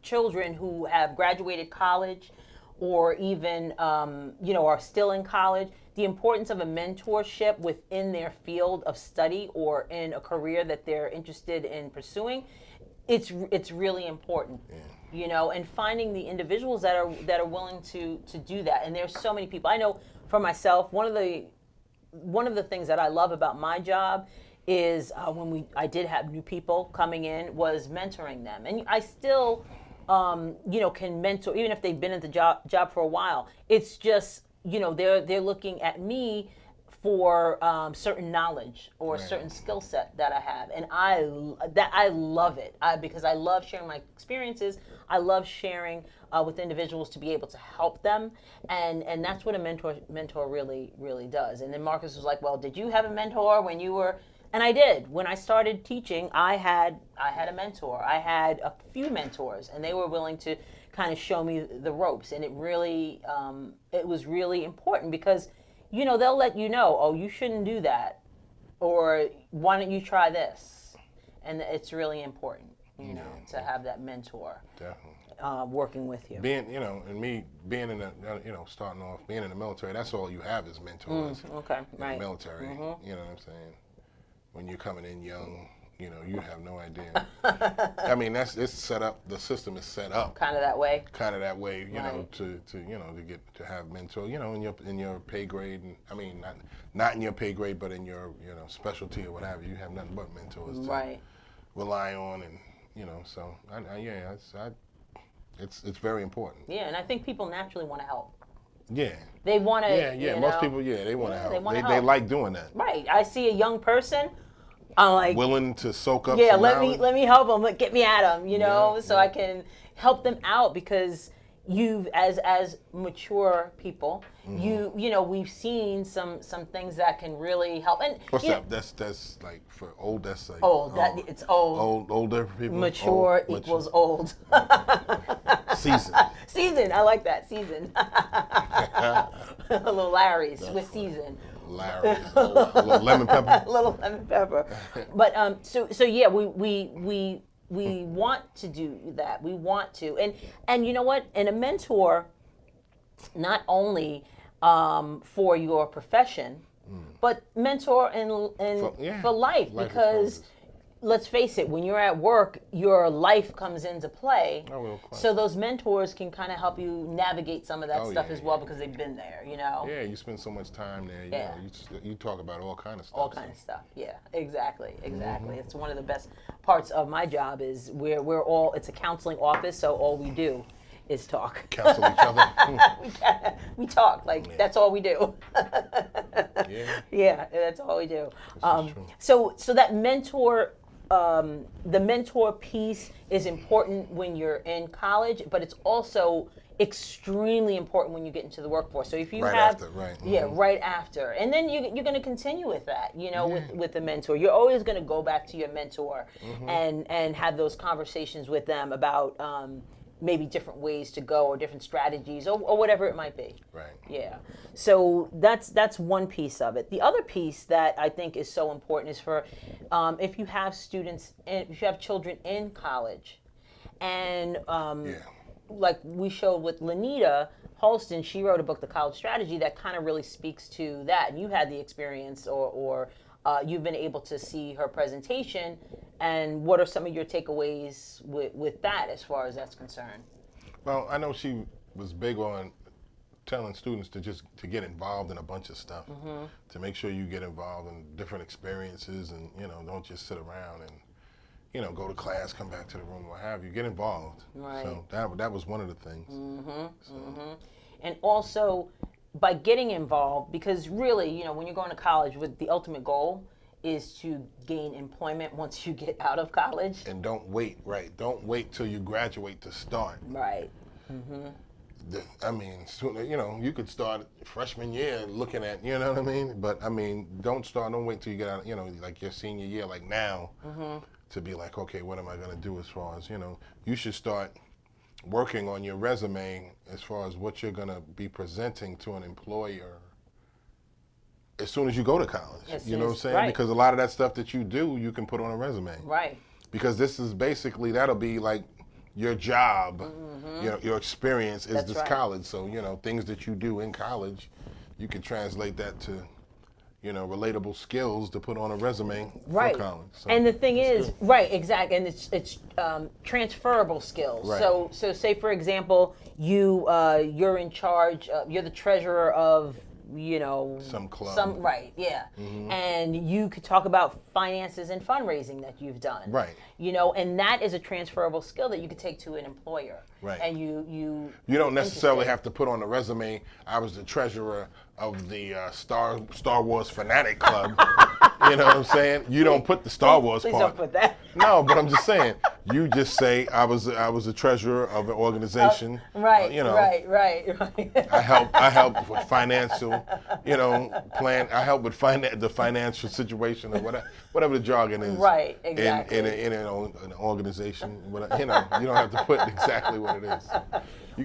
children who have graduated college, or even are still in college, the importance of a mentorship within their field of study or in a career that they're interested in pursuing, it's really important. Yeah. And finding the individuals that are willing to do that. And there's so many people. I know for myself, one of the one of the things that I love about my job is when I did have new people coming in, was mentoring them, and I still, can mentor even if they've been in the job for a while. It's just they're looking at me for certain knowledge or certain skill set that I have, and I love it because I love sharing my experiences. I love sharing with individuals to be able to help them, and that's what a mentor really does. And then Marcus was like, "Well, did you have a mentor when you were?" And I did. When I started teaching, I had a mentor. I had a few mentors, and they were willing to kind of show me the ropes, and it was really important because they'll let you know, oh, you shouldn't do that, or why don't you try this? And it's really important, to have that mentor. Definitely. Working with you. Being, and me being in the, starting off, being in the military, that's all you have is mentors. Okay, in right. the military, you know what I'm saying? When you're coming in young, you have no idea. I mean, it's set up. The system is set up Kind of that way. Right. to have mentor, in your pay grade, and I mean not in your pay grade, but in your specialty or whatever. You have nothing but mentors to rely on, and so it's very important. Yeah, and I think people naturally want to help. Yeah. They want to. Yeah. Most people, they want to help. They They like doing that. Right. I see a young person, I'm like, willing to soak up. Yeah, some let knowledge. me help them. Get me at them. So Yeah. I can help them out because you've as mature people, we've seen some things that can really help. And what's that? That's like for old. That's like old. It's old. Older people. Mature equals old. Seasoned. Seasoned. I like that. Seasoned. Little Larry's with seasoned. Larry's. A little lemon pepper. Little lemon pepper. But so yeah, we want to do that. We want to, and you know what? And a mentor, not only for your profession, but mentor for life because. Let's face it, when you're at work, your life comes into play. So those mentors can kind of help you navigate some of that stuff as well because they've been there, Yeah, you spend so much time there. You talk about all kind of stuff. All kind of stuff. Yeah, exactly. It's one of the best parts of my job is it's a counseling office, so all we do is talk. Counsel each other. We talk that's all we do. Yeah, that's all we do. So that mentor. The mentor piece is important when you're in college, but it's also extremely important when you get into the workforce. So if you right after, and then you're going to continue with that, with the mentor. You're always going to go back to your mentor and have those conversations with them about maybe different ways to go or different strategies or whatever it might be. Right. Yeah. So that's one piece of it. The other piece that I think is so important is for if you have if you have children in college, and like we showed with Lanita Halston, she wrote a book, The College Strategy, that kind of really speaks to that. And you had the experience or you've been able to see her presentation. And what are some of your takeaways with that as far as that's concerned? Well, I know she was big on telling students to get involved in a bunch of stuff, to make sure you get involved in different experiences and, don't just sit around and, go to class, come back to the room, what have you. Get involved. Right. So that was one of the things. And also, by getting involved, because really, when you're going to college, with the ultimate goal is to gain employment once you get out of college. And don't wait, right? Don't wait till you graduate to start. Right. I mean, you could start freshman year looking at, you know what I mean? But I mean, don't wait till you get out, like your senior year, like now, to be like, okay, what am I going to do as far as, you should start working on your resume as far as what you're going to be presenting to an employer as soon as you go to college. You know what I'm saying? Right. Because a lot of that stuff that you do, you can put on a resume. Right. Because this is basically, that'll be like your job, your experience is this college. So, things that you do in college, you can translate that to, relatable skills to put on a resume for college. So and the thing is, right, exactly, and it's transferable skills. Right. So say for example, you're in charge, you're the treasurer of some club. Right, yeah. And you could talk about finances and fundraising that you've done. Right. And that is a transferable skill that you could take to an employer. Right. And you don't necessarily have to put on the resume, I was the treasurer of the Star Wars Fanatic Club. You know what I'm saying? You don't put the Star Wars Please part. don't put that. No, but I'm just saying. You just say I was the treasurer of an organization. Right. Right. I help with financial, plan. I help with the financial situation or whatever the jargon is. Right. Exactly. In an organization, you don't have to put exactly what it is.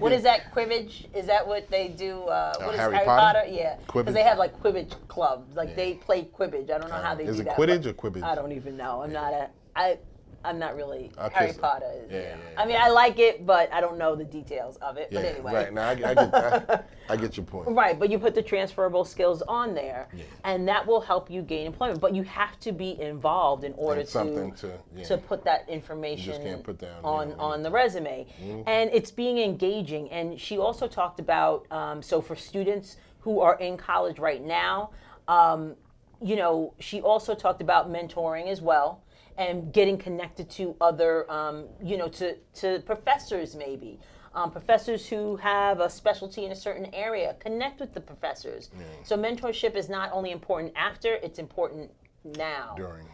What is that, Quibbage? Is that what they do? What is Harry Potter? Yeah. Quibbage? Because they have like Quibbage clubs. Like they play Quibbage. I don't know how they do that. Is it Quidditch or Quibbage? I don't even know. I'm not really Harry Potter. Yeah. I mean, I like it, but I don't know the details of it. Yeah, but anyway. right. Now I get your point. Right, but you put the transferable skills on there, and that will help you gain employment. But you have to be involved in order to put that information you just can't put down, on the resume. And it's being engaging. And she also talked about, so for students who are in college right now, she also talked about mentoring as well. And getting connected to other, to professors maybe. Professors who have a specialty in a certain area, connect with the professors. So mentorship is not only important after, it's important now. During.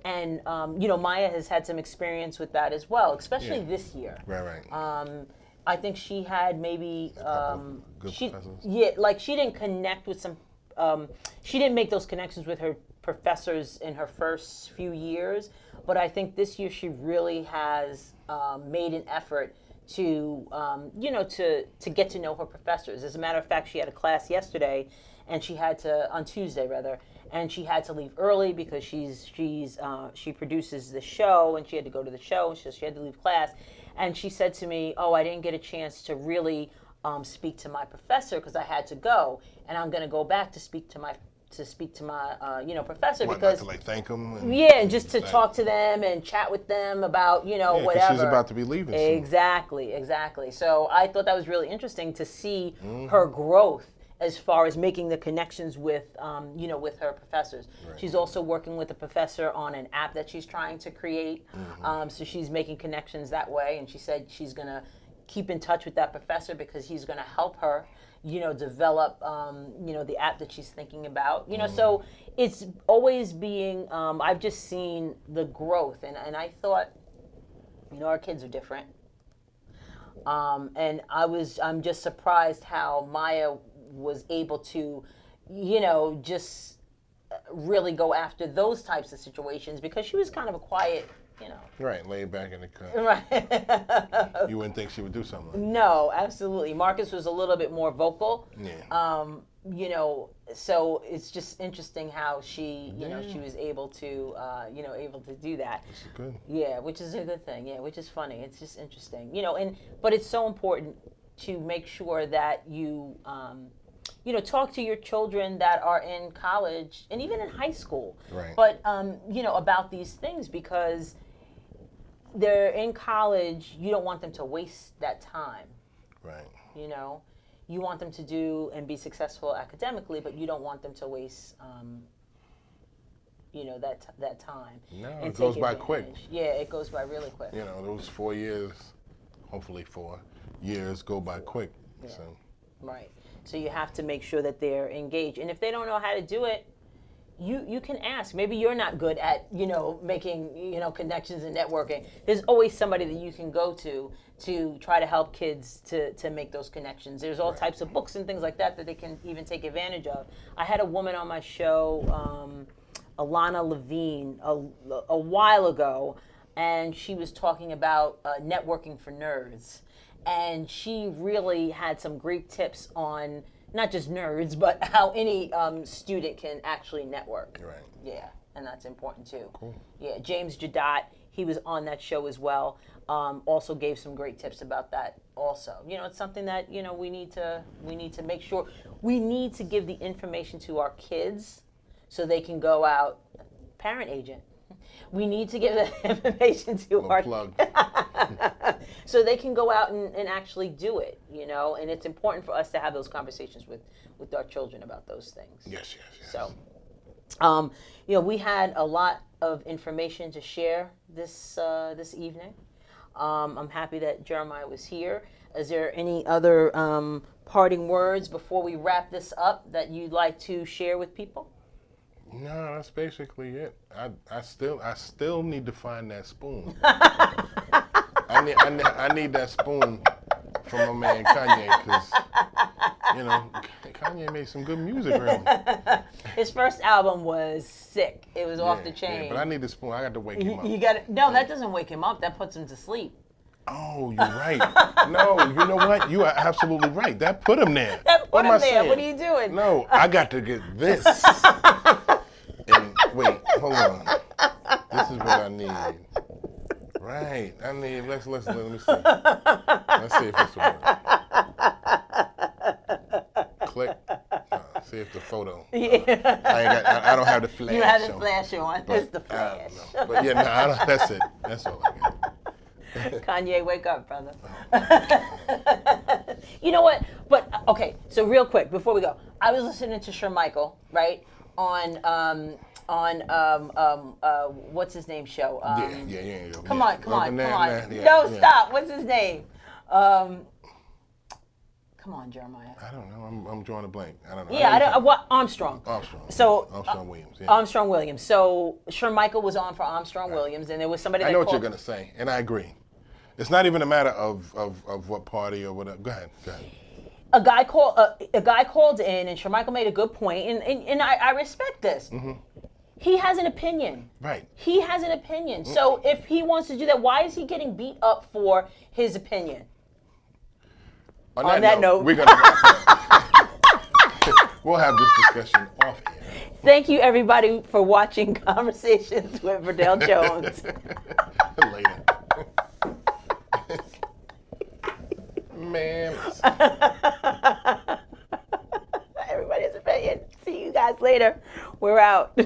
And, Maya has had some experience with that as well, especially this year. Right. I think she had maybe, good professors. Yeah, like she didn't connect with some, she didn't make those connections with her professors in her first few years, but I think this year she really has made an effort to get to know her professors. As a matter of fact, she had a class yesterday, and on Tuesday rather, and she had to leave early because she produces the show, and she had to go to the show, so she had to leave class, and she said to me, "Oh, I didn't get a chance to really speak to my professor because I had to go, and I'm going to go back to speak to my professor because to thank them. And just to talk to them and chat with them about whatever. She's about to be leaving. Exactly. So I thought that was really interesting to see her growth as far as making the connections with with her professors. Right. She's also working with a professor on an app that she's trying to create. So she's making connections that way, and she said she's gonna keep in touch with that professor because he's gonna help her develop, the app that she's thinking about. So it's always being, I've just seen the growth, and I thought, our kids are different. And I'm just surprised how Maya was able to, just really go after those types of situations because she was kind of a quiet, Right, laid back in the cut. Right. You wouldn't think she would do something like that. No, absolutely. Marcus was a little bit more vocal. Yeah. So it's just interesting how she, she was able to, do that. That's good. Yeah, which is a good thing. Yeah, which is funny. It's just interesting. But it's so important to make sure that you, talk to your children that are in college and even in high school. Right. But, about these things because they're in college, you don't want them to waste that time. Right. You want them to do and be successful academically, but you don't want them to waste, that time. No, it goes by quick. Yeah, it goes by really quick. Those 4 years, hopefully 4 years, go by quick. Yeah. So. Right. So you have to make sure that they're engaged, and if they don't know how to do it, you can ask. Maybe you're not good at making connections and networking. There's always somebody that you can go to try to help kids to make those connections. There's all types of books and things like that they can even take advantage of. I had a woman on my show, Alana Levine, a while ago, and she was talking about networking for nerds. And she really had some great tips on not just nerds, but how any student can actually network. Right. Yeah, and that's important too. Cool. Yeah, James Jadot, he was on that show as well. Also gave some great tips about that. Also, it's something that we need to make sure we need to give the information to our kids so they can go out. Parent agent. We need to give the information to our plug. so they can go out and actually do it, and it's important for us to have those conversations with our children about those things. Yes. So, we had a lot of information to share this evening. I'm happy that Jeremiah was here. Is there any other parting words before we wrap this up that you'd like to share with people? No, that's basically it. I still need to find that spoon. I need that spoon from my man Kanye, because Kanye made some good music around. His first album was sick. It was off the chain. Yeah, but I need the spoon. I got to wake him up. You got No, that doesn't wake him up. That puts him to sleep. Oh, you're right. No, you know what? You are absolutely right. That put him there. That put what him am I there. saying? What are you doing? No, I got to get this. And wait, hold on. This is what I need. Right. I need. Let me see. Let's see if this will work. Click. See if the photo. I don't have the flash. You have the flash on. It's the flash. But yeah, that's it. That's all I got. Kanye, wake up, brother. You know what? But okay, so real quick before we go, I was listening to Shermichael, right, on what's his name show? Yeah. Come on. Yeah, No, stop. What's his name? Come on, Jeremiah. I don't know. I'm drawing a blank. I don't know. Yeah, what Armstrong. So Armstrong Williams. Yeah. Armstrong Williams. So Shermichael was on for Armstrong Williams, and there was somebody. I know what you're gonna say, and I agree. It's not even a matter of what party or whatever. Go ahead. A guy called in, and Shermichael made a good point, and I respect this. Mm-hmm. He has an opinion. Right. He has an opinion. Mm-hmm. So if he wants to do that, why is he getting beat up for his opinion? On that note, we're gonna wrap up. We'll have this discussion off air. Thank you, everybody, for watching Conversations with Verdel Jones. Later. Man. Everybody has an opinion. See you guys later. We're out.